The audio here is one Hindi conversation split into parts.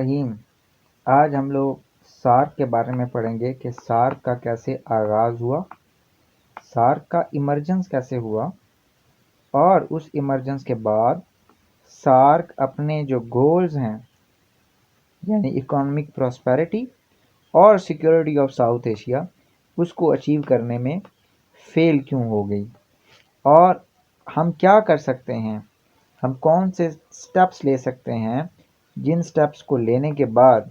रहीम। आज हम लोग सार्क के बारे में पढ़ेंगे कि सार्क का कैसे आगाज़ हुआ, सार्क का इमर्जेंस कैसे हुआ और उस इमर्जेंस के बाद सार्क अपने जो गोल्स हैं यानी इकोनॉमिक प्रॉस्पेरिटी और सिक्योरिटी ऑफ साउथ एशिया उसको अचीव करने में फेल क्यों हो गई और हम क्या कर सकते हैं, हम कौन से स्टेप्स ले सकते हैं जिन स्टेप्स को लेने के बाद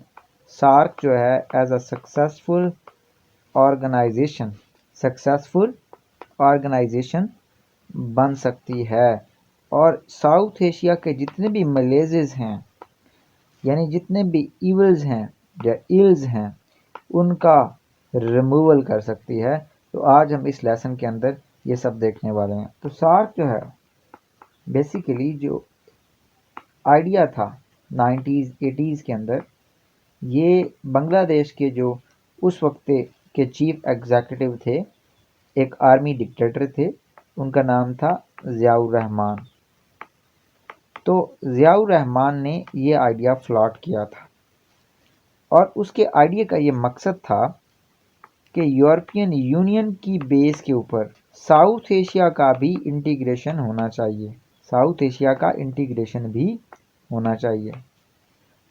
सार्क जो है एज अ सक्सेसफुल ऑर्गेनाइजेशन बन सकती है और साउथ एशिया के जितने भी मलेजेस हैं यानी जितने भी इवल्स हैं या इल्स हैं उनका रिमूवल कर सकती है। तो आज हम इस लेसन के अंदर ये सब देखने वाले हैं। तो सार्क जो है बेसिकली जो आइडिया था 90s 80s के अंदर, ये बांग्लादेश के जो उस वक्त के चीफ एग्जीक्यूटिव थे, एक आर्मी डिक्टेटर थे, उनका नाम था ज़ियाउर रहमान। तो ज़ियाउर रहमान ने ये आइडिया फ्लॉट किया था और उसके आइडिया का ये मकसद था कि यूरोपियन यूनियन की बेस के ऊपर साउथ एशिया का भी इंटीग्रेशन होना चाहिए, साउथ एशिया का इंटीग्रेशन भी होना चाहिए।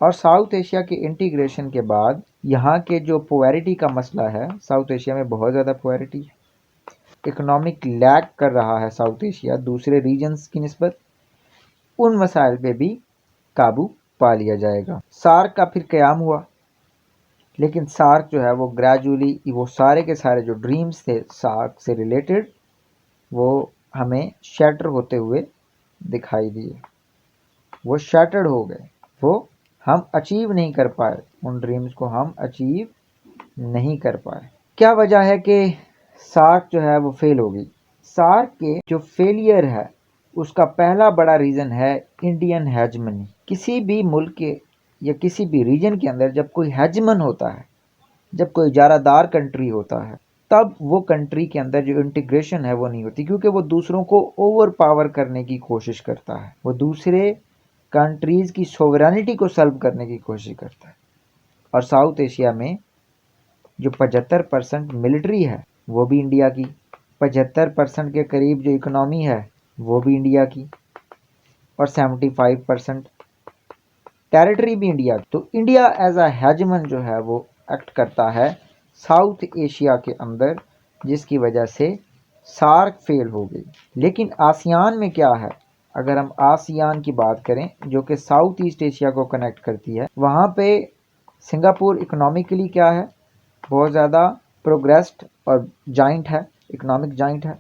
और साउथ एशिया के इंटीग्रेशन के बाद यहाँ के जो पोवैरिटी का मसला है, साउथ एशिया में बहुत ज़्यादा पोवैरिटी है, इकोनॉमिक लैग कर रहा है साउथ एशिया दूसरे रीजन्स की निस्बत, उन मसाइल पे भी काबू पा लिया जाएगा। सार्क का फिर क़याम हुआ, लेकिन सार्क जो है वो ग्रेजुअली वो सारे के सारे जो ड्रीम्स थे सार्क से रिलेटेड वो हमें शैटर होते हुए दिखाई दिए, वो शैटर्ड हो गए, वो हम अचीव नहीं कर पाए, उन ड्रीम्स को हम अचीव नहीं कर पाए। क्या वजह है कि सार्क जो है वो फेल हो गई? सार्क के जो फेलियर है उसका पहला बड़ा रीज़न है इंडियन हेजमनी। किसी भी मुल्क के या किसी भी रीजन के अंदर जब कोई हेजमन होता है, जब कोई इजारादार कंट्री होता है, तब वो कंट्री के अंदर जो इंटीग्रेशन है वो नहीं होती, क्योंकि वो दूसरों को ओवर पावर करने की कोशिश करता है, वो दूसरे कंट्रीज़ की सोवरेनिटी को सल्व करने की कोशिश करता है। और साउथ एशिया में जो 75% मिलिट्री है वो भी इंडिया की, 75% के करीब जो इकोनॉमी है वो भी इंडिया की, और 75% टेरिटरी भी इंडिया की। तो इंडिया एज अ हेजमन जो है वो एक्ट करता है साउथ एशिया के अंदर, जिसकी वजह से सार्क फेल हो गई। लेकिन आसियान में क्या है, अगर हम आसियान की बात करें जो कि साउथ ईस्ट एशिया को कनेक्ट करती है, वहाँ पे सिंगापुर इकोनॉमिकली क्या है, बहुत ज़्यादा प्रोग्रेस्ड और जाइंट है, इकोनॉमिक जाइंट है,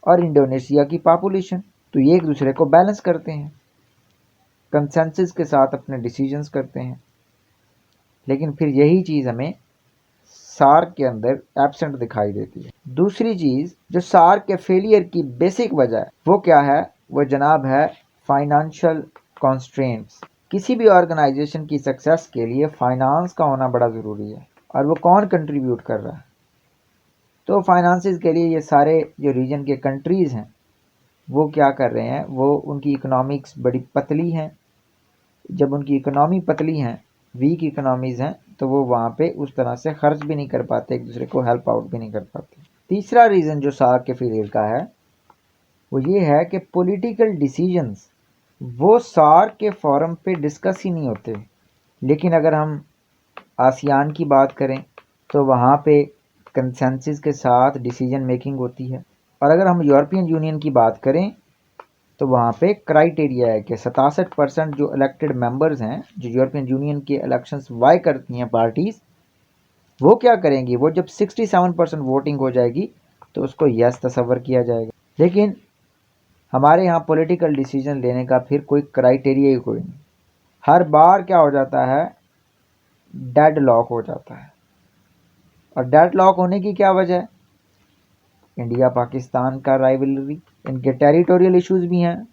और इंडोनेशिया की पॉपुलेशन, तो ये एक दूसरे को बैलेंस करते हैं, कंसेंसस के साथ अपने डिसीजंस करते हैं। लेकिन फिर यही चीज़ हमें सार्क के अंदर एब्सेंट दिखाई देती है। दूसरी चीज़ जो सार्क के फेलियर की बेसिक वजह है वो क्या है, वो जनाब है फाइनेंशियल कॉन्स्ट्रेंट्स। किसी भी ऑर्गेनाइजेशन की सक्सेस के लिए फाइनेंस का होना बड़ा ज़रूरी है, और वो कौन कंट्रीब्यूट कर रहा है? तो फाइनेंसिस के लिए ये सारे जो रीजन के कंट्रीज़ हैं वो क्या कर रहे हैं, वो उनकी इकोनॉमिक्स बड़ी पतली हैं। जब उनकी इकोनॉमी पतली हैं, वीक इकोनॉमीज़ हैं, तो वो वहाँ पे उस तरह से खर्च भी नहीं कर पाते, एक दूसरे को हेल्प आउट भी नहीं कर पाते। तीसरा रीज़न जो सार्क के फेलियर का है वो ये है कि पॉलिटिकल डिसीजंस वो सार्क के फोरम पे डिस्कस ही नहीं होते। लेकिन अगर हम आसियान की बात करें तो वहाँ पे कंसेंसस के साथ डिसीजन मेकिंग होती है, और अगर हम यूरोपियन यूनियन की बात करें तो वहाँ पे क्राइटेरिया है कि 67% जो इलेक्टेड मेंबर्स हैं, जो यूरोपियन यूनियन के इलेक्शंस वाई करती हैं पार्टीज़, वो क्या करेंगी, वो जब 67% वोटिंग हो जाएगी तो उसको यस तस्वर किया जाएगा। लेकिन हमारे यहाँ पॉलिटिकल डिसीजन लेने का फिर कोई क्राइटेरिया ही कोई नहीं, हर बार क्या हो जाता है, डेड लॉक हो जाता है। और डेड लॉक होने की क्या वजह है? इंडिया पाकिस्तान का राइवलरी, इनके टेरिटोरियल इश्यूज भी हैं,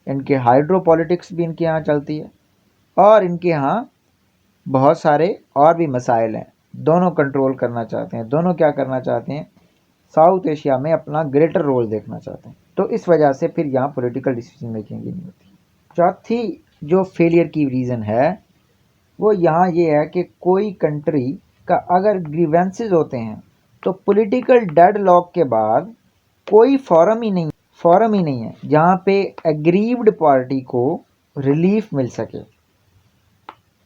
इनके हाइड्रो पॉलिटिक्स भी इनके यहाँ चलती है, और इनके यहाँ बहुत सारे और भी मसाइल हैं। दोनों कंट्रोल करना चाहते हैं, दोनों क्या करना चाहते हैं, साउथ एशिया में अपना ग्रेटर रोल देखना चाहते हैं। तो इस वजह से फिर यहाँ पॉलिटिकल डिसीजन मेकिंग भी नहीं होती। चौथी जो फेलियर की रीज़न है वो यहाँ ये है कि कोई कंट्री का अगर ग्रीवेंसेस होते हैं तो पॉलिटिकल डेडलॉक के बाद कोई फोरम ही नहीं है जहाँ पे एग्रीव्ड पार्टी को रिलीफ मिल सके।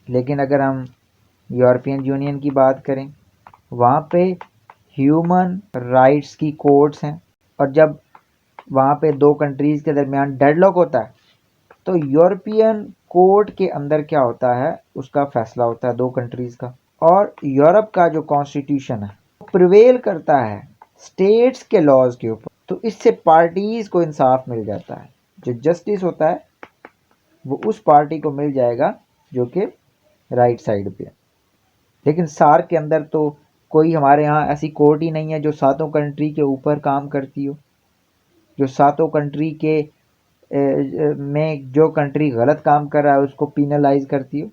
लेकिन अगर हम यूरोपियन यूनियन की बात करें, वहाँ पे ह्यूमन राइट्स की कोर्ट्स हैं, और जब वहाँ पे दो कंट्रीज़ के दरमियान डेडलॉक होता है तो यूरोपियन कोर्ट के अंदर क्या होता है, उसका फैसला होता है दो कंट्रीज़ का। और यूरोप का जो कॉन्स्टिट्यूशन है वो प्रिवेल करता है स्टेट्स के लॉज के ऊपर, तो इससे पार्टीज़ को इंसाफ मिल जाता है। जो जस्टिस होता है वो उस पार्टी को मिल जाएगा जो कि राइट साइड पे है। लेकिन सार्क के अंदर तो कोई हमारे यहाँ ऐसी कोर्ट ही नहीं है जो सातों कंट्री के ऊपर काम करती हो, जो सातों कंट्री के में जो कंट्री गलत काम कर रहा है उसको पीनलाइज करती हो।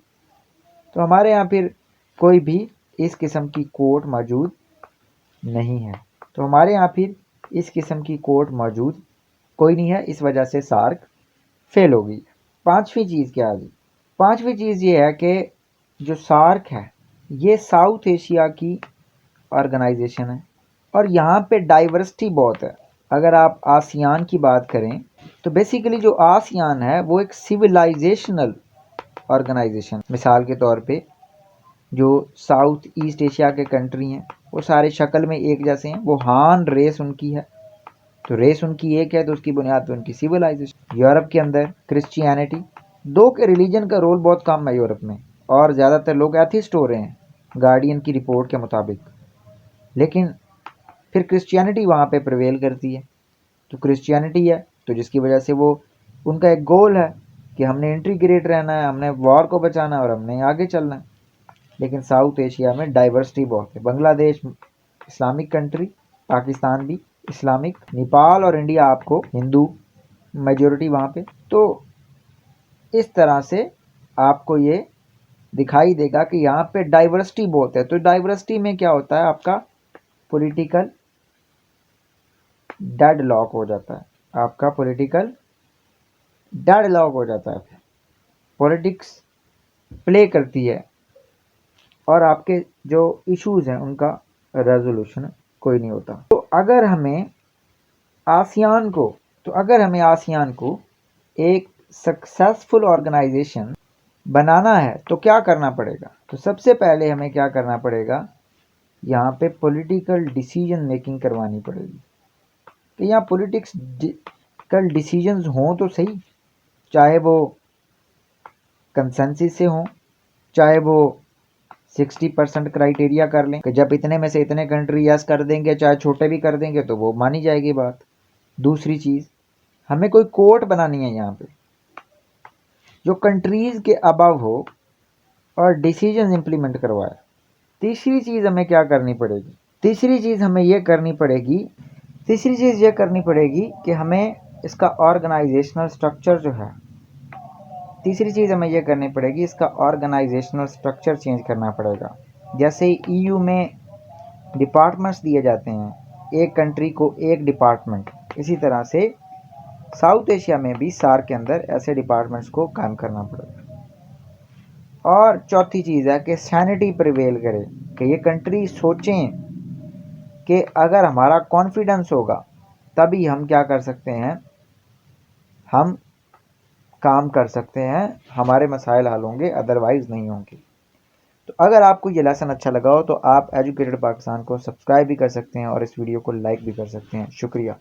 तो हमारे यहाँ फिर कोई भी इस किस्म की कोर्ट मौजूद नहीं है। तो हमारे यहाँ फिर इस किस्म की कोर्ट मौजूद कोई नहीं है, इस वजह से सार्क फेल हो गई। पांचवी चीज़ क्या है जी? पांचवी चीज़ ये है कि जो सार्क है ये साउथ एशिया की ऑर्गेनाइजेशन है और यहाँ पे डाइवर्सिटी बहुत है। अगर आप आसियान की बात करें तो बेसिकली जो आसियान है वो एक सिविलाइजेशनल ऑर्गेनाइजेशन। मिसाल के तौर पे जो साउथ ईस्ट एशिया के कंट्री हैं वो सारे शक्ल में एक जैसे हैं, वो हान रेस उनकी है, तो रेस उनकी एक है तो उसकी बुनियाद पर उनकी सिविलाइजेशन। यूरोप के अंदर क्रिश्चियनिटी, दो के रिलीजन का रोल बहुत कम है यूरोप में, और ज़्यादातर लोग एथिस्ट हो रहे हैं गार्डियन की रिपोर्ट के मुताबिक। लेकिन फिर क्रिश्चियनिटी वहाँ पे प्रिवेल करती है, तो क्रिश्चियनिटी है तो जिसकी वजह से वो उनका एक गोल है कि हमने इंटीग्रेट रहना है, हमने वॉर को बचाना है और हमने आगे चलना है। लेकिन साउथ एशिया में डाइवर्सिटी बहुत है। बांग्लादेश इस्लामिक कंट्री, पाकिस्तान भी इस्लामिक, नेपाल और इंडिया आपको हिंदू मेजोरिटी वहाँ पे। तो इस तरह से आपको ये दिखाई देगा कि यहाँ पे डाइवर्सिटी बहुत है। तो डाइवर्सिटी में क्या होता है, आपका पॉलिटिकल डेडलॉक हो जाता है, आपका पॉलिटिकल डेडलॉक हो जाता है। पॉलिटिक्स प्ले करती है और आपके जो इश्यूज हैं उनका रेजोल्यूशन कोई नहीं होता। तो अगर हमें आसियान को एक सक्सेसफुल ऑर्गेनाइजेशन बनाना है तो क्या करना पड़ेगा? तो सबसे पहले हमें क्या करना पड़ेगा, यहाँ पे पॉलिटिकल डिसीजन मेकिंग करवानी पड़ेगी कि यहाँ पॉलिटिकल डिसीजंस हों तो सही, चाहे वो कंसेंसस से हों, चाहे वो 60% क्राइटेरिया कर लें कि जब इतने में से इतने कंट्री यस कर देंगे, चाहे छोटे भी कर देंगे तो वो मानी जाएगी बात। दूसरी चीज़, हमें कोई कोर्ट बनानी है यहाँ पे जो कंट्रीज़ के अबव हो और डिसीजन इम्प्लीमेंट करवाए। तीसरी चीज़ हमें क्या करनी पड़ेगी? तीसरी चीज़ ये करनी पड़ेगी कि हमें इसका ऑर्गेनाइजेशनल स्ट्रक्चर जो है, इसका ऑर्गेनाइजेशनल स्ट्रक्चर चेंज करना पड़ेगा। जैसे ईयू में डिपार्टमेंट्स दिए जाते हैं, एक कंट्री को एक डिपार्टमेंट, इसी तरह से साउथ एशिया में भी सार्क के अंदर ऐसे डिपार्टमेंट्स को काम करना पड़ेगा। और चौथी चीज़ है कि सैनिटी प्रिवेल करे, कि ये कंट्री सोचें कि अगर हमारा कॉन्फिडेंस होगा तभी हम क्या कर सकते हैं, हम काम कर सकते हैं, हमारे मसाइल हल होंगे, अदरवाइज़ नहीं होंगे। तो अगर आपको ये लेसन अच्छा लगा हो तो आप एजुकेटेड पाकिस्तान को सब्सक्राइब भी कर सकते हैं और इस वीडियो को लाइक भी कर सकते हैं। शुक्रिया।